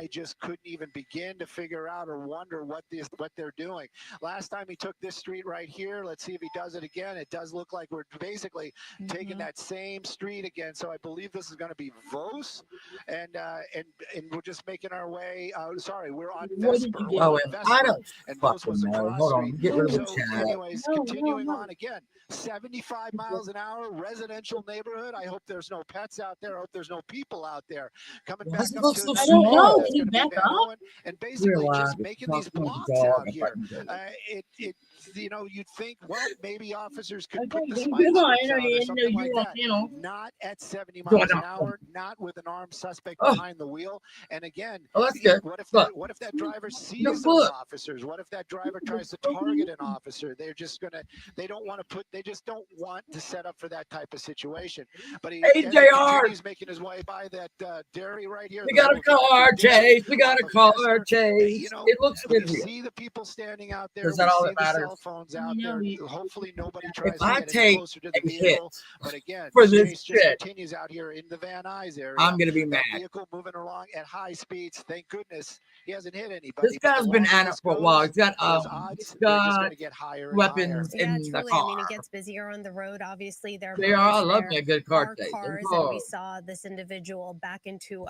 I just couldn't even begin to figure out or wonder what they're doing. Last time he took this street right here. Let's see if he does it again. It does look like we're basically taking that same street again. So I believe this is going to be Vos, and we're just making our way. Sorry, we're on What did Vesper. you We're get? on I Vesper, don't and Vos fucking was a know. cross Hold on, street. get rid of the So, chat. anyways, continuing on again, 75 miles an hour, residential neighborhood. I hope there's no pets out there. I hope there's no people out there. Coming Why back does it up look to so the I don't know. that's Can you going to be back Van up? Owen, and basically just making these talking to the blocks dog. out here. It you'd think, well, maybe officers could put the Okay, spike come on. strips I on or know something like you want, that. you know. Not at 70 Going miles an out. hour, not with an armed suspect Oh. behind the wheel. And again, Oh, that's good. what if Look. that driver sees No, those look. officers? What if that driver tries to target an officer? They just don't want to set up for that type of situation. But he continues making his way by that dairy right here. We got a car chase. We got a car chase. It looks good we here. see the people standing out there. Is that we all see that the matters? cell phones out there. Hopefully nobody tries If I to get take any closer to the a hit vehicle. But again, for this this chase just shit, continues out here in the Van Nuys area. I'm gonna be mad. That vehicle moving along at high speeds. Thank goodness he hasn't hit anybody. This guy's been at it for a while. He's got weapons in the car. I mean, it gets busier on the road. Obviously, they are. I love me a good car chase. Cars, and we saw this individual back into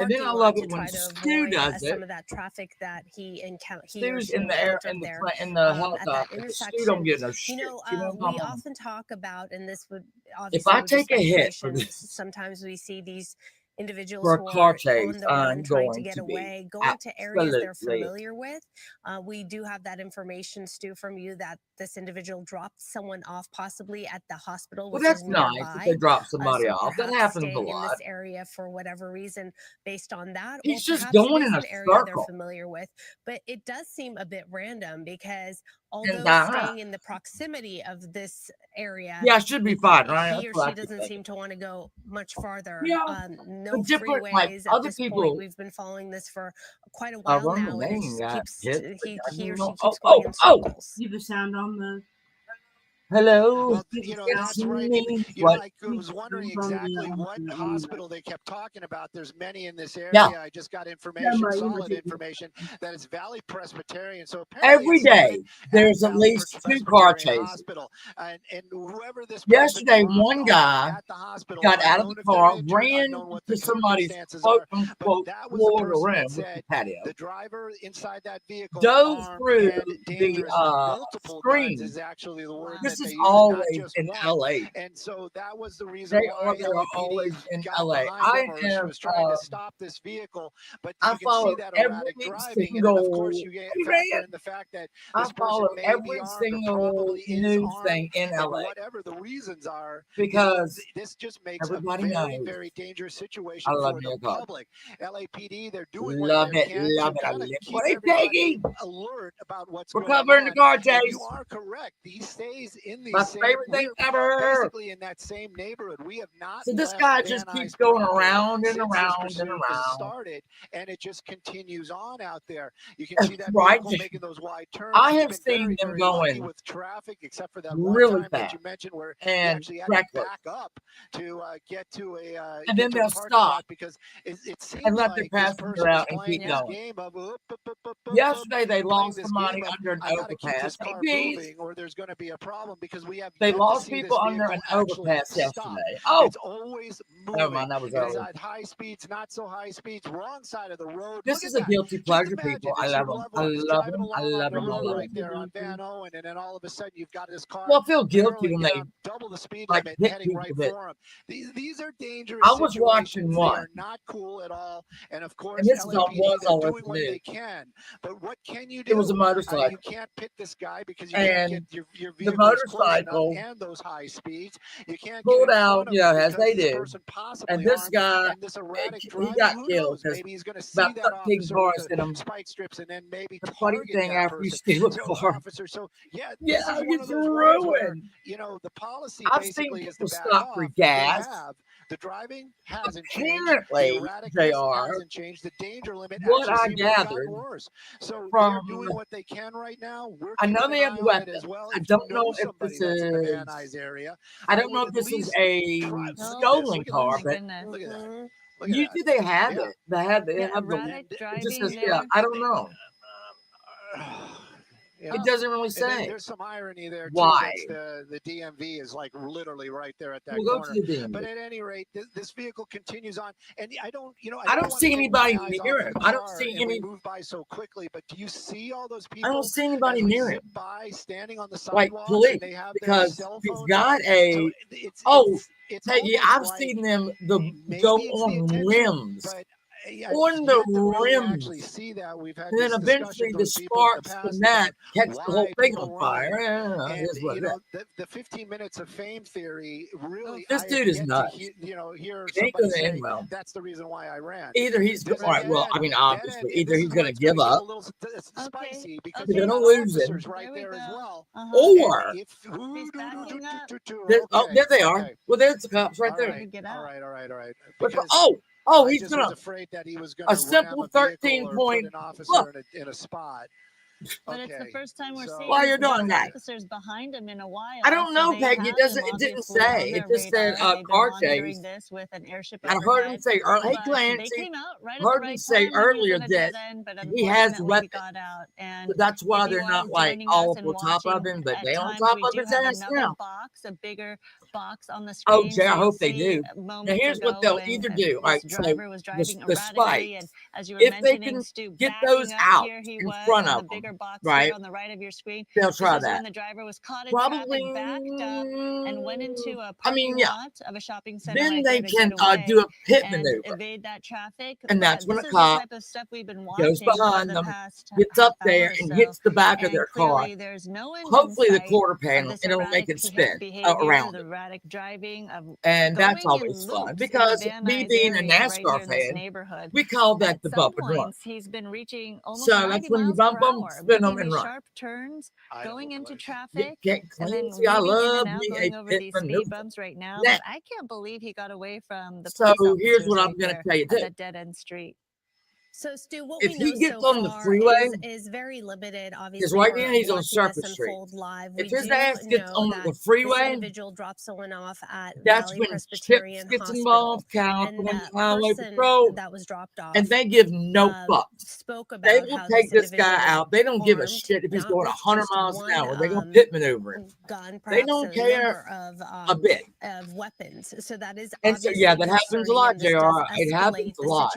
and then I love it when Stu does it. Some of that traffic that he encountered. Stu's in the air in the helicopter. Stu don't get no shit. We often talk about, and this would if I take a hit for this, sometimes we see these individuals for a car chase, on the run trying to get away, going to areas they're familiar with. We do have that information, Stu, from you that this individual dropped someone off possibly at the hospital. Well, that's nice if they drop somebody off. That happens a lot. In this area for whatever reason, based on that, he's just going in a area they're familiar with. But it does seem a bit random because although staying in the proximity of this area, yeah, should be fine, right? He or she doesn't seem to want to go much farther. Yeah, no freeways like at other this people. Point. We've been following this for quite a while now. And he or she keeps going in circles. See the sound on the. Hello. Well, that's right. I was wondering exactly what hospital they kept talking about. There's many in this area. Yeah. I just got information, solid information, that it's Valley Presbyterian. So every day there's at least 2 car chases. And whoever this yesterday, one guy got out of the car, ran to somebody's quote-unquote Florida room with the patio. The driver inside that vehicle dove through the screen. Is actually the word. This is always in LA. And so that was the reason why they are always in LA. Was trying to stop this vehicle, but I follow every single. And of course, you get in the fact that I follow every single news thing in LA. Whatever the reasons are, because this just makes a very, very dangerous situation for the public. LAPD, they're doing love it. What are they taking? Alert about what's going on. We're covering the car chase. You are correct. He stays in the my favorite thing ever. Basically, in that same neighborhood, we have not. So this guy just keeps going around and around and around. Started, and it just continues on out there. You can see that making those wide turns. I have seen them going with traffic, except for that really fast that you mentioned where and actually had to back up to get to a. And then they'll stop because it seems and let their passenger out and keep going. Yesterday they lost somebody under an overpass. Or there's going to be a problem because we have. They lost people under an overpass yesterday. Oh, it's always moving. Never mind, that was early. At high speeds, not so high speeds, wrong side of the road. This is a guilty pleasure, people. I love them. I love them. I love them. I love them. Right there on Van Owen, and then all of a sudden you've got this car. Well, I feel guilty when they double the speed like limit hit heading people right that. for them. These are dangerous. I was watching one. They are not cool at all, and of course, and this was on doing what they can. But what can you do? It was a motorcycle. You can't pit this guy because you and can't get your the motorcycle and those high speeds. You can't pulled out, as they do. And this guy, he got killed because about 13 cars hit him. Spike strips and then maybe the funny thing after you steal a car, so yeah, it's ruined. The policy. I've seen people stop for gas. The driving hasn't apparently, changed. JR, hasn't changed. The danger limit. What I gathered so from they're doing what they can right now. I know they have weapons. Well. I don't know if this is. I don't know if this is a stolen car, but Usually they have Yeah. it. They have Yeah, the erratic it driving just says, there. I don't know. Yeah. It doesn't really say. There's some irony there too. Why? That's the DMV is like literally right there at that We'll corner. go to the DMV. But at any rate, this vehicle continues on, and I don't see anybody near him. I don't see any. We move by so quickly, but do you see all those people? I don't see anybody near him. By standing on the Like sidewalk, police, and they have because their cell he's phones got out. So it's Peggy, I've like seen them go on rims. But on the rims. Actually see that. We've had and then eventually the sparks from that catch the whole thing on fire. And you know, the 15 minutes of fame theory really. This dude is nuts. Hear somebody say, well, that's the reason why I ran. Either he's all right. Well, I mean, obviously, either he's going to give up. Spicy because they're going to lose him, right there as well. Or there they are. Okay. Well, there's the cops right there. All right. Oh, he's going to. Afraid that he was going to a simple 13-point officer in a spot. But it's the first time we're seeing while you're doing that, officers behind him in a while. I don't know, Peggy. It didn't say. It just said car chase. This with an airship I heard him say, "Hey, Clancy." Heard him say earlier that he has weapons. So that's why they're not like all up on top of him, but they on top of his ass now. A bigger box on the screen. Oh, Jay, I hope they do. Now, here's what they'll either do. All right, so the spikes, if they can get those out in front of them, right, on the right of your screen, they'll try that. When the driver was caught in probably traffic, backed up, and went into a lot of a shopping center. Then they can do a pit maneuver, evade that traffic, and that's when a cop goes behind them, gets up there, and hits the back of their car. Hopefully, the quarter panel, and it'll make it spin around it. Erratic driving and that's always fun because me being a NASCAR fan, we call that the bump and run. He's been reaching so that's when you bump them, spin them, and run. Sharp turns, going into traffic, and then I love me a pit maneuver. Bumps right now, but I can't believe he got away from the. So here's what I'm going to tell you: that dead end street. So, Stu, what if we know he gets so on the far freeway, is very limited. Obviously, because right now he's on Surface Street. Live. If his ass gets on the freeway, individual drops someone off at that's Valley when Presbyterian Chips gets Hospital, involved, California and Highway Patrol, that was dropped off, and they give no fucks. Spoke about they will take this guy out. They don't give a shit if he's going 100 miles an hour. They're going to pit maneuver him. They don't care a bit of weapons. So that is, and so yeah, that happens a lot, JR. It happens a lot,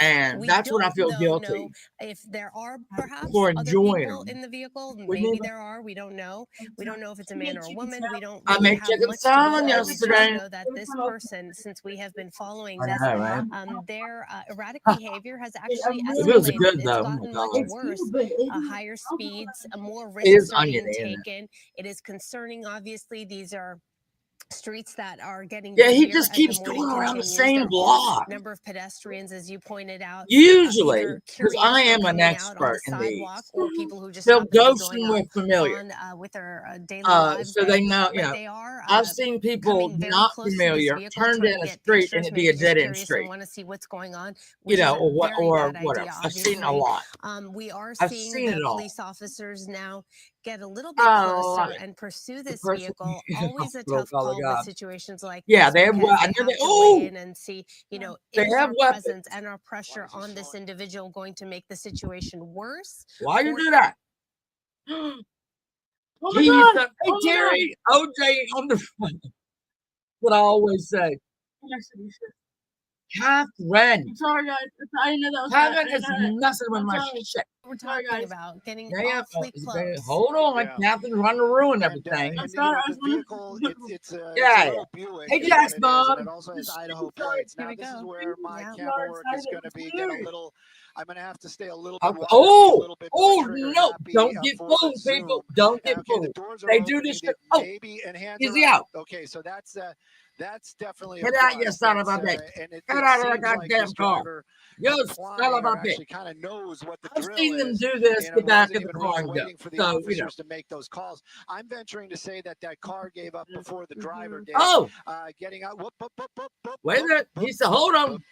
and that's when I feel guilty. If there are perhaps for other enjoying people in the vehicle, maybe there are. We don't know. We don't know if it's a man or a woman. We don't. I made chicken salad yesterday. We know that this person, since we have been following this, their erratic behavior has actually escalated. It's gotten much worse. Higher speeds, more risks are being taken. It is concerning. Obviously, these are streets that are getting he just keeps going around the same block. Number of pedestrians, as you pointed out, usually because I am an expert in these, or people who just they'll go somewhere familiar with their daily lives, so they know. They are. I've seen people not familiar turn down a street and it be a dead end street. Want to see what's going on, or whatever. I've seen a lot. We are seeing the police officers now get a little bit closer and pursue this vehicle. Always a tough call with situations like they have. I know they and see, they is have our weapons presence and our pressure on this individual going to make the situation worse? Why you do that? Hey, Terry, OJ on the front. What I always say. Catherine. Sorry, guys. I know that was Catherine is messing with my shit. We're talking about getting awfully close. Hold on, Catherine's running to ruin everything. I'm sorry, it's a Buick. Hey, Jack's mom. It also has Idaho plates. Now, this is where my camera work is going to be getting a little. I'm going to have to stay a little bit. No! Don't get fooled, people. Don't get fooled. They do this shit. Easy out. Okay, so that's definitely. Get out your son of a bitch. Get out of the goddamn car. You son of a bitch. Kind of knows what the I've seen them do this to back of the car and go. For the officers to make those calls. I'm venturing to say that car gave up before the driver did. Getting out. Wait a minute. He said, hold on.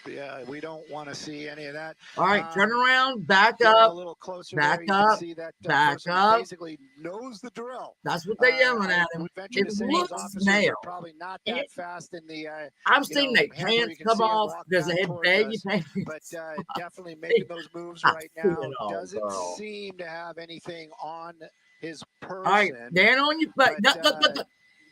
Yeah, we don't want to see any of that. All right, turn around, back up, a little closer. Back up, back up. Basically knows the drill. That's what they're yelling at him. It looks nailed. Probably not not that fast in the. I've seen their pants come off. Does the head baggy pants? But definitely making those moves right now. Doesn't seem to have anything on his person. All right, down on your butt.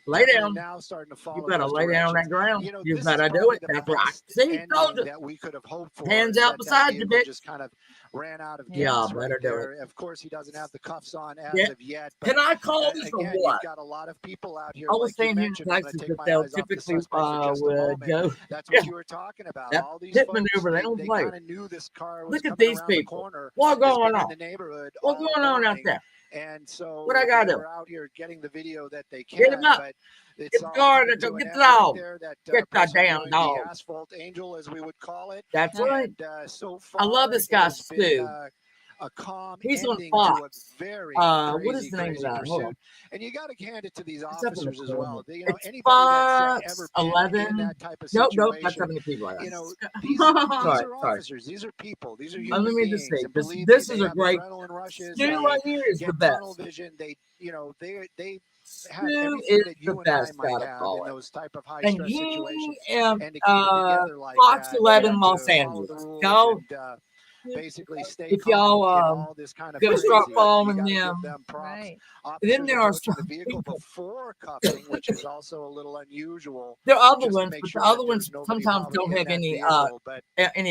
Lay down. Now starting to follow. You better lay down on that ground. You better do it. That's right. See, told you. That we could have hoped for. Hands out beside you, bitch. Just kind of ran out of gas. Yeah, better do it. Of course, he doesn't have the cuffs on as of yet. Can I call this again, or what? You've got a lot of people out here. I was saying here in places that they'll typically would go. That's what you were talking about. That all these hit folks, maneuver, they don't play. Kind of knew this car was Look at these people. What's going on? In the neighborhood. What's going on out there? And so what I got to do? They're out here getting the video that they can. Get him up. Get the guard. Get the dog. Get that damn dog. The asphalt angel, as we would call it. That's right. So far, I love this guy, Stu. A calm He's on ending Fox. To a very what is the name of that? Pursuit. And you got to hand it to these officers as well. You know, it's anybody Fox, that's ever 11. In that type of situation, nope, that's 70 people. Like that. You know, these are officers. These are people. These are human Let me beings. just say, this is a great. Stu right here is the best. Vision. They have Stu everything that you the best, and I might have in those type of high stress situations. And to keep it together like Fox that, 11 Los Angeles. Y'all, basically stay if y'all this kind of go start following them, right. Then there are some the vehicle before cuffing, which is also a little unusual. There are other ones, but the other ones sometimes don't have any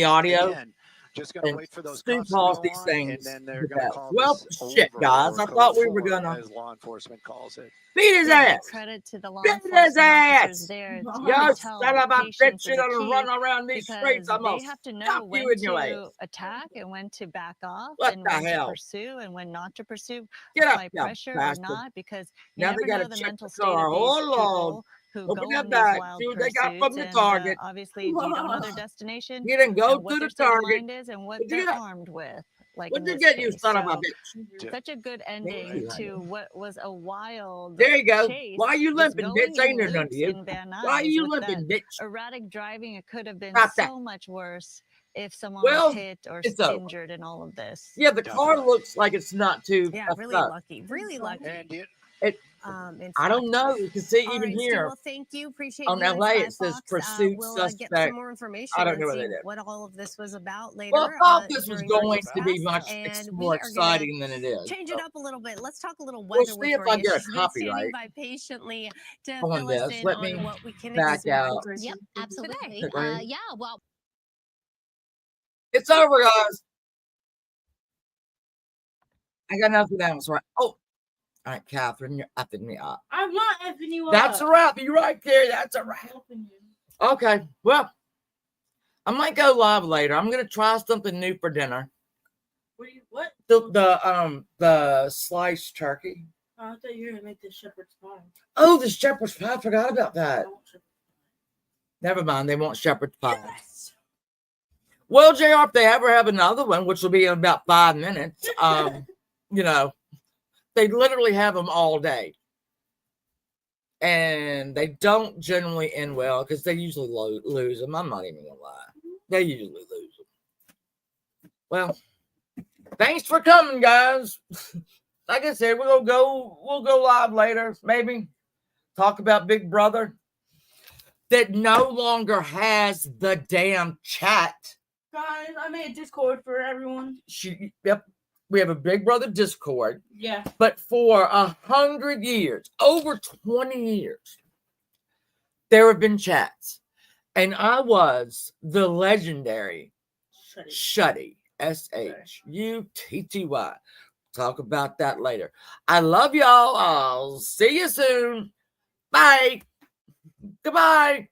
audio. Again, just gonna wait for those Stu cuffs calls to these things. and then they're gonna call well, shit, guys. I thought we were gonna. As law enforcement calls it. Beat his ass. Credit to the law Beat enforcement his ass. officers there. Yo, son of a bitch, you don't run around these streets. I'm they have to know when to attack and when to back off and when to pursue and when not to pursue by pressure or not, because you never know the mental state of these people who go on these wild pursuits, and obviously you don't know their destination. You didn't go to the target. Is and what they're armed with. Like what did you get, you son of a bitch? Such a good ending to what was a wild. There you go. Chase. Why are you limping, bitch? Ain't there none of you? Why are you limping, bitch? Erratic driving. It could have been so much worse if someone was hit or injured in all of this. Yeah, the car looks like it's not too. Yeah, really lucky. Really lucky. And I don't know. You can see even here. Well, thank you. Appreciate on LA it says pursuit we'll suspect. Get some more information. I don't know what it is. What all of this was about later. Well, I thought this was going to be much more exciting than it is. Change it up a little bit. Let's talk a little weather. We'll see if I get a copyright. By patiently to on this. Let me what we can back out. Yep, absolutely. Yeah. Well, it's over, guys. I got nothing else, right? Oh. All right, Catherine, you're effing me up. I'm not effing you up. That's a wrap. You're right, Carrie. That's a wrap. Okay, well, I might go live later. I'm gonna try something new for dinner. What? The sliced turkey. Oh, I thought you were gonna make the shepherd's pie. Oh, the shepherd's pie. I forgot about that. Never mind. They want shepherd's pie. Yes. Well, JR, if they ever have another one, which will be in about 5 minutes, you know. They literally have them all day. And they don't generally end well because they usually lose them. I'm not even going to lie. They usually lose them. Well, thanks for coming, guys. Like I said, we'll go live later, maybe. Talk about Big Brother that no longer has the damn chat. Guys, I made a Discord for everyone. Yep. We have a Big Brother Discord. Yeah. But for 100 years, over 20 years, there have been chats. And I was the legendary Shutty. Shutty. Talk about that later. I love y'all. I'll see you soon. Bye. Goodbye.